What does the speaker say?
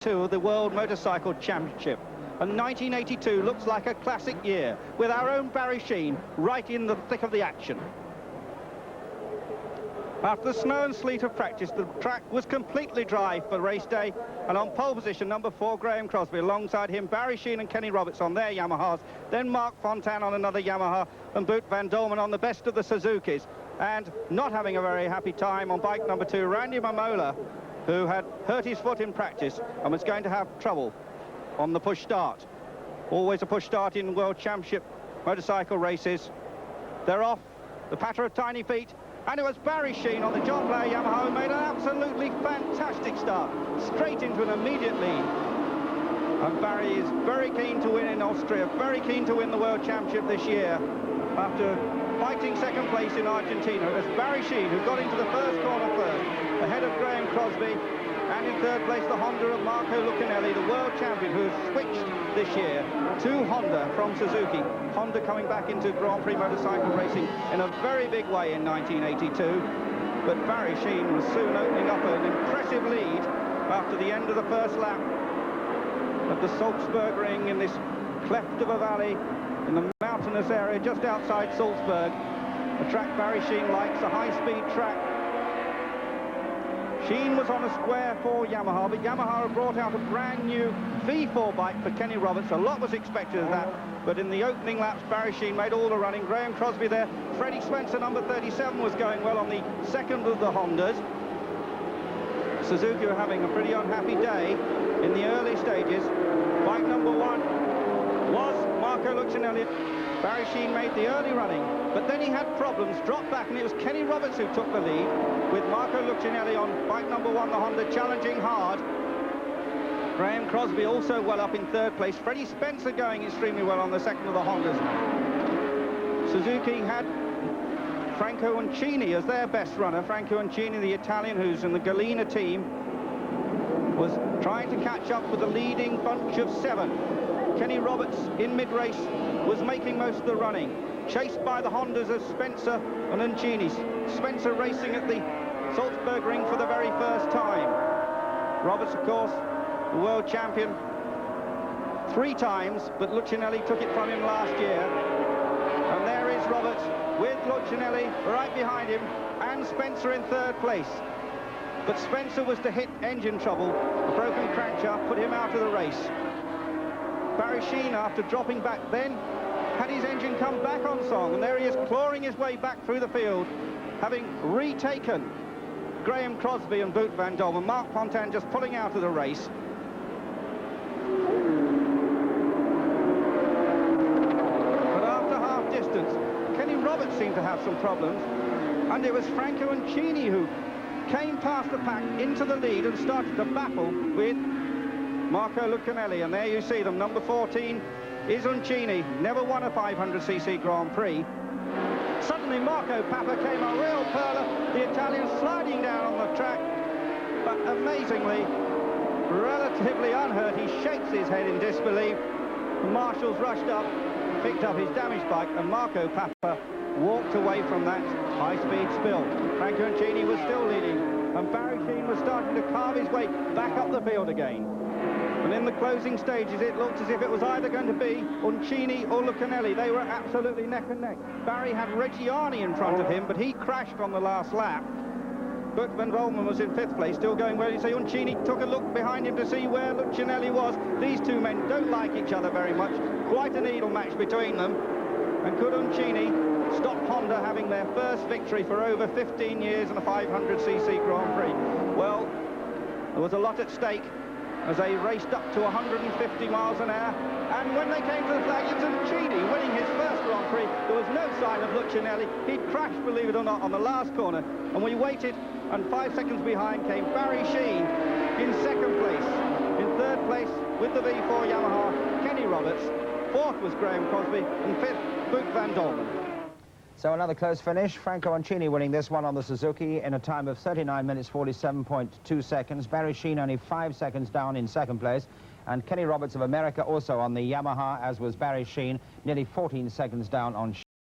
of the World Motorcycle Championship. And 1982 looks like a classic year, with our own Barry Sheene right in the thick of the action. After the snow and sleet of practice, the track was completely dry for race day, and on pole position, number 4, Graham Crosby. Alongside him, Barry Sheene and Kenny Roberts on their Yamahas, then Mark Fontaine on another Yamaha, and Boot van Dolmen on the best of the Suzukis. And not having a very happy time on bike number 2, Randy Mamola, who had hurt his foot in practice and was going to have trouble on the push start. Always a push start in World Championship motorcycle races. They're off, the patter of tiny feet, and it was Barry Sheene on the John Player Yamaha who made an absolutely fantastic start, straight into an immediate lead. And Barry is very keen to win in Austria, very keen to win the World Championship this year. After fighting second place in Argentina, it was Barry Sheene who got into the first corner first, ahead of Graham Crosby, and in third place the Honda of Marco Lucanelli, the world champion, who has switched this year to Honda from Suzuki. Honda coming back into Grand Prix motorcycle racing in a very big way in 1982, but Barry Sheene was soon opening up an impressive lead after the end of the first lap of the Salzburgring in this cleft of a valley in the mountainous area just outside Salzburg. A track Barry Sheene likes, a high-speed track. Sheene was on a square 4 Yamaha, but Yamaha had brought out a brand new V4 bike for Kenny Roberts. A lot was expected of that, but in the opening laps, Barry Sheene made all the running. Graham Crosby there. Freddie Spencer, number 37, was going well on the second of the Hondas. Suzuki were having a pretty unhappy day in the early stages. Bike number 1 was Marco Lucanelli. Barry Sheene made the early running, but then he had problems, dropped back, and it was Kenny Roberts who took the lead, with Marco Lucanelli on bike number 1, the Honda, challenging hard. Graham Crosby also well up in third place. Freddie Spencer going extremely well on the second of the Hondas. Suzuki had Franco Uncini as their best runner. Franco Uncini, the Italian who's in the Galena team, was trying to catch up with the leading bunch of 7. Kenny Roberts in mid-race was making most of the running, chased by the Hondas of Spencer and Uncini. Spencer racing at the Salzburgring for the very first time. Roberts, of course, the world champion 3 times, but Lucanelli took it from him last year. And there is Roberts with Lucanelli right behind him, and Spencer in third place. But Spencer was to hit engine trouble. A broken crankshaft put him out of the race. Barry Sheene, after dropping back then, had his engine come back on song, and there he is clawing his way back through the field, having retaken Graham Crosby and Boot van Dolmen. Mark Fontaine just pulling out of the race. But after half distance, Kenny Roberts seemed to have some problems, and it was Franco Uncini who came past the pack into the lead and started to battle with Marco Lucanelli. And there you see them. Number 14 is Uncini, never won a 500cc Grand Prix. Suddenly Marco Papa came a real perler, the Italian sliding down on the track, but amazingly, relatively unhurt. He shakes his head in disbelief. The marshals rushed up, picked up his damaged bike, and Marco Papa walked away from that high-speed spill. Franco Uncini was still leading, and Barry Sheene was starting to carve his way back up the field again. And in the closing stages, it looked as if it was either going to be Uncini or Lucanelli. They were absolutely neck and neck. Barry had Reggiani in front of him, but he crashed on the last lap. Boot van Dolmen was in 5th place, still going well. You say Uncini took a look behind him to see where Lucanelli was. These two men don't like each other very much. Quite a needle match between them. And could Uncini stop Honda having their first victory for over 15 years in a 500cc Grand Prix? Well, there was a lot at stake as they raced up to 150 miles an hour, and when they came to the flag, it was Uncini winning his first Grand Prix. There was no sign of Lucanelli. He'd crashed, believe it or not, on the last corner, and we waited, and 5 seconds behind came Barry Sheene in 2nd place. In 3rd place with the V4 Yamaha, Kenny Roberts. 4th was Graham Crosby, and 5th, Boot van Dolmen. So another close finish. Franco Uncini winning this one on the Suzuki in a time of 39 minutes 47.2 seconds. Barry Sheene only 5 seconds down in 2nd place. And Kenny Roberts of America also on the Yamaha, as was Barry Sheene, nearly 14 seconds down on